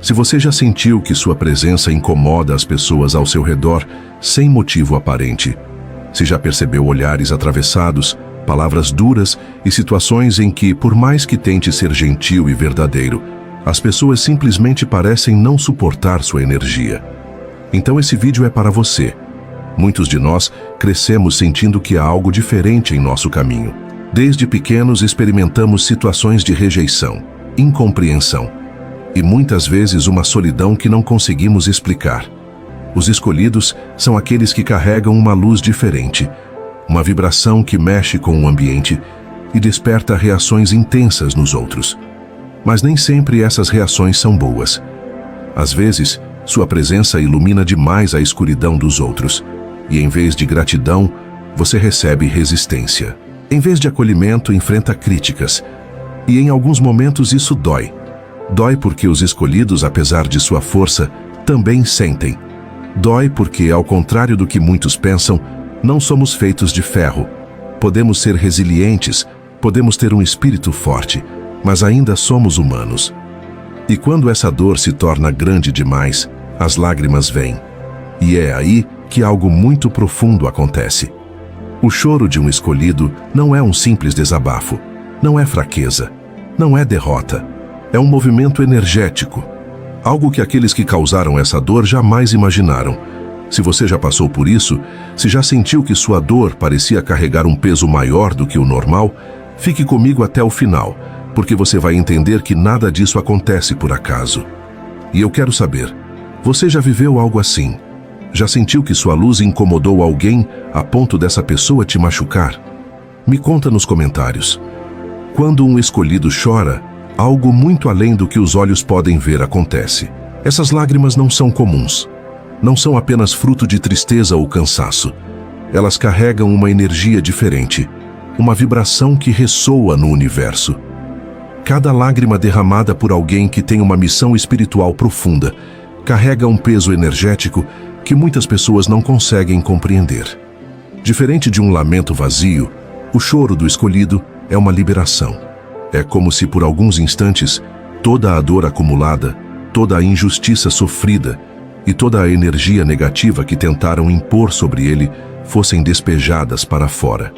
Se você já sentiu que sua presença incomoda as pessoas ao seu redor sem motivo aparente, se já percebeu olhares atravessados, palavras duras e situações em que, por mais que tente ser gentil e verdadeiro, as pessoas simplesmente parecem não suportar sua energia. Então esse vídeo é para você. Muitos de nós crescemos sentindo que há algo diferente em nosso caminho. Desde pequenos experimentamos situações de rejeição, incompreensão e muitas vezes uma solidão que não conseguimos explicar. Os escolhidos são aqueles que carregam uma luz diferente, uma vibração que mexe com o ambiente e desperta reações intensas nos outros. Mas nem sempre essas reações são boas. Às vezes, sua presença ilumina demais a escuridão dos outros, e em vez de gratidão, você recebe resistência. Em vez de acolhimento, enfrenta críticas. E em alguns momentos isso dói. Dói porque os escolhidos, apesar de sua força, também sentem. Dói porque, ao contrário do que muitos pensam, não somos feitos de ferro. Podemos ser resilientes, podemos ter um espírito forte, mas ainda somos humanos. E quando essa dor se torna grande demais, as lágrimas vêm. E é aí que algo muito profundo acontece. O choro de um escolhido não é um simples desabafo, não é fraqueza, não é derrota. É um movimento energético, algo que aqueles que causaram essa dor jamais imaginaram. Se você já passou por isso, se já sentiu que sua dor parecia carregar um peso maior do que o normal, fique comigo até o final, porque você vai entender que nada disso acontece por acaso. E eu quero saber, você já viveu algo assim? Já sentiu que sua luz incomodou alguém a ponto dessa pessoa te machucar? Me conta nos comentários. Quando um escolhido chora, algo muito além do que os olhos podem ver acontece. Essas lágrimas não são comuns. Não são apenas fruto de tristeza ou cansaço. Elas carregam uma energia diferente, uma vibração que ressoa no universo. Cada lágrima derramada por alguém que tem uma missão espiritual profunda carrega um peso energético que muitas pessoas não conseguem compreender. Diferente de um lamento vazio, o choro do escolhido é uma liberação. É como se por alguns instantes toda a dor acumulada, toda a injustiça sofrida e toda a energia negativa que tentaram impor sobre ele fossem despejadas para fora.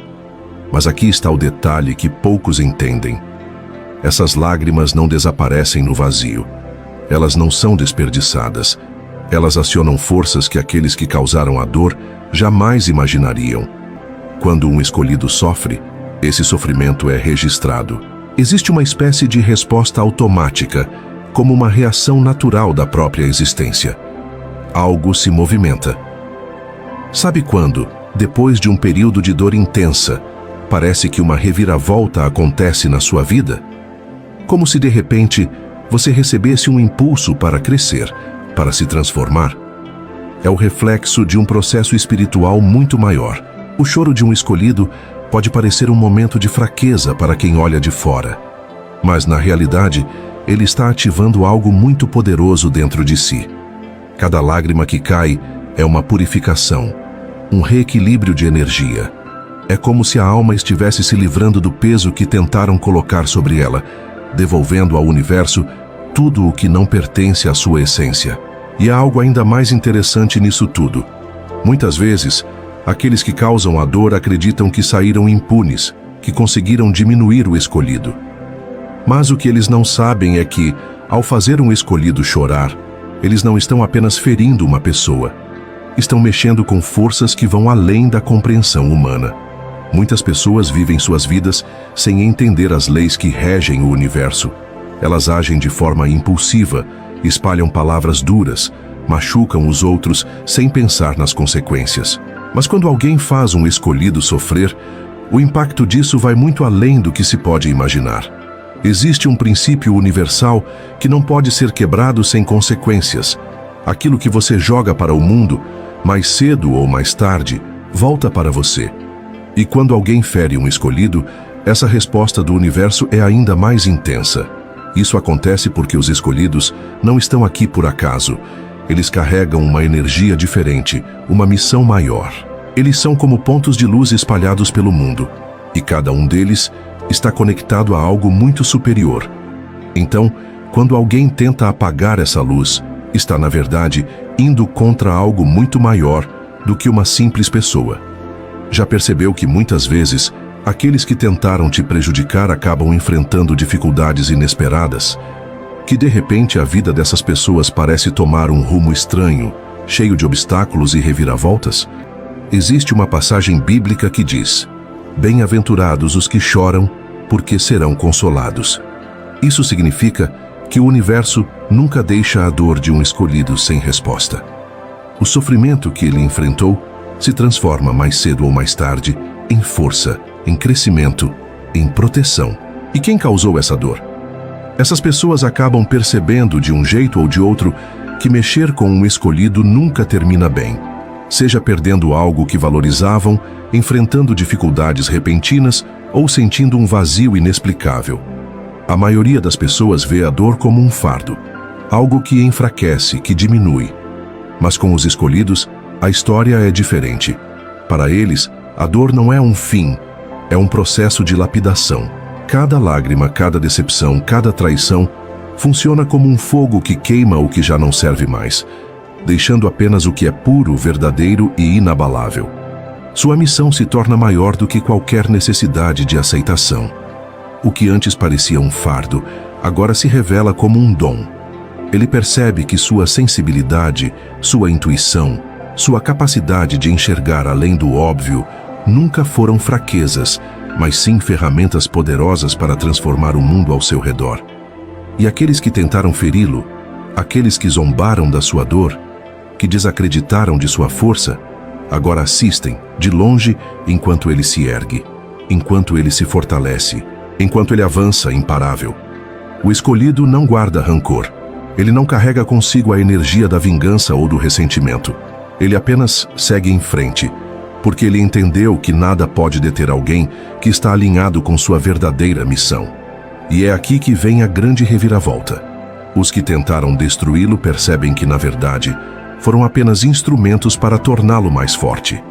Mas aqui está o detalhe que poucos entendem. Essas lágrimas não desaparecem no vazio. Elas não são desperdiçadas. Elas acionam forças que aqueles que causaram a dor jamais imaginariam. Quando um escolhido sofre, esse sofrimento é registrado. Existe uma espécie de resposta automática, como uma reação natural da própria existência. Algo se movimenta. Sabe quando, depois de um período de dor intensa, parece que uma reviravolta acontece na sua vida? Como se de repente você recebesse um impulso para crescer, para se transformar. É o reflexo de um processo espiritual muito maior. O choro de um escolhido pode parecer um momento de fraqueza para quem olha de fora, mas na realidade ele está ativando algo muito poderoso dentro de si. Cada lágrima que cai é uma purificação, um reequilíbrio de energia. É como se a alma estivesse se livrando do peso que tentaram colocar sobre ela, devolvendo ao universo tudo o que não pertence à sua essência. E há algo ainda mais interessante nisso tudo. Muitas vezes, aqueles que causam a dor acreditam que saíram impunes, que conseguiram diminuir o escolhido. Mas o que eles não sabem é que, ao fazer um escolhido chorar, eles não estão apenas ferindo uma pessoa. Estão mexendo com forças que vão além da compreensão humana. Muitas pessoas vivem suas vidas sem entender as leis que regem o universo. Elas agem de forma impulsiva, espalham palavras duras, machucam os outros sem pensar nas consequências. Mas quando alguém faz um escolhido sofrer, o impacto disso vai muito além do que se pode imaginar. Existe um princípio universal que não pode ser quebrado sem consequências. Aquilo que você joga para o mundo, mais cedo ou mais tarde, volta para você. E quando alguém fere um escolhido, essa resposta do universo é ainda mais intensa. Isso acontece porque os escolhidos não estão aqui por acaso. Eles carregam uma energia diferente, uma missão maior. Eles são como pontos de luz espalhados pelo mundo, e cada um deles está conectado a algo muito superior. Então, Quando alguém tenta apagar essa luz, está, na verdade, indo contra algo muito maior do que uma simples pessoa. Já percebeu que muitas vezes aqueles que tentaram te prejudicar acabam enfrentando dificuldades inesperadas? Que de repente a vida dessas pessoas parece tomar um rumo estranho, cheio de obstáculos e reviravoltas? Existe uma passagem bíblica que diz: "Bem-aventurados os que choram, porque serão consolados." Isso significa que o universo nunca deixa a dor de um escolhido sem resposta. O sofrimento que ele enfrentou se transforma mais cedo ou mais tarde em força, em crescimento, em proteção. E quem causou essa dor? Essas pessoas acabam percebendo de um jeito ou de outro que mexer com um escolhido nunca termina bem, seja perdendo algo que valorizavam, enfrentando dificuldades repentinas ou sentindo um vazio inexplicável. A maioria das pessoas vê a dor como um fardo, algo que enfraquece, que diminui. Mas com os escolhidos, a história é diferente. Para eles, a dor não é um fim, é um processo de lapidação. Cada lágrima, cada decepção, cada traição funciona como um fogo que queima o que já não serve mais, deixando apenas o que é puro, verdadeiro e inabalável. Sua missão se torna maior do que qualquer necessidade de aceitação. O que antes parecia um fardo, agora se revela como um dom. Ele percebe que sua sensibilidade, sua intuição, sua capacidade de enxergar além do óbvio nunca foram fraquezas, mas sim ferramentas poderosas para transformar o mundo ao seu redor. E aqueles que tentaram feri-lo, aqueles que zombaram da sua dor, que desacreditaram de sua força, agora assistem, de longe, enquanto ele se ergue, enquanto ele se fortalece, enquanto ele avança imparável. O escolhido não guarda rancor. Ele não carrega consigo a energia da vingança ou do ressentimento. Ele apenas segue em frente, porque ele entendeu que nada pode deter alguém que está alinhado com sua verdadeira missão. E é aqui que vem a grande reviravolta. Os que tentaram destruí-lo percebem que, na verdade, foram apenas instrumentos para torná-lo mais forte.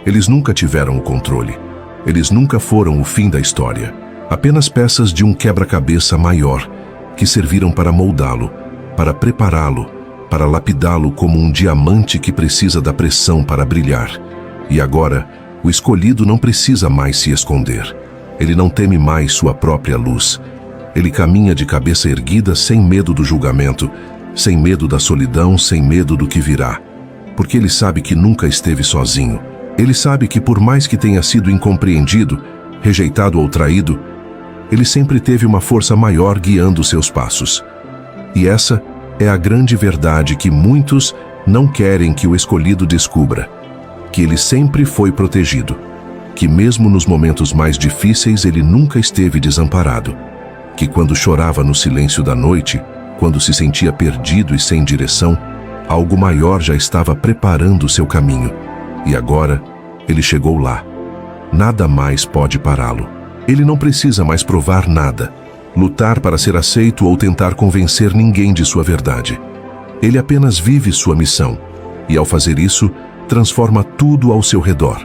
Eles nunca tiveram o controle. Eles nunca foram o fim da história. Apenas peças de um quebra-cabeça maior que serviram para moldá-lo, para prepará-lo, para lapidá-lo como um diamante que precisa da pressão para brilhar. E agora, o escolhido não precisa mais se esconder. Ele não teme mais sua própria luz. Ele caminha de cabeça erguida sem medo do julgamento, sem medo da solidão, sem medo do que virá. Porque ele sabe que nunca esteve sozinho. Ele sabe que por mais que tenha sido incompreendido, rejeitado ou traído, ele sempre teve uma força maior guiando seus passos. E essa é a grande verdade que muitos não querem que o escolhido descubra. Que ele sempre foi protegido. Que mesmo nos momentos mais difíceis ele nunca esteve desamparado. Que quando chorava no silêncio da noite, quando se sentia perdido e sem direção, algo maior já estava preparando seu caminho. E agora, ele chegou lá. Nada mais pode pará-lo. Ele não precisa mais provar nada, lutar para ser aceito ou tentar convencer ninguém de sua verdade. Ele apenas vive sua missão, e ao fazer isso, transforma tudo ao seu redor.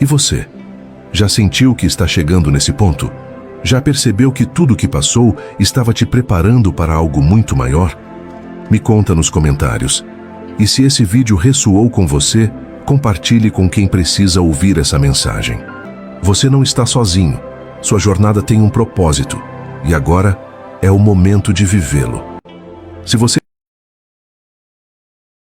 E você? Já sentiu que está chegando nesse ponto? Já percebeu que tudo que passou estava te preparando para algo muito maior? Me conta nos comentários. E se esse vídeo ressoou com você, compartilhe com quem precisa ouvir essa mensagem. Você não está sozinho. Sua jornada tem um propósito. E agora é o momento de vivê-lo. Se você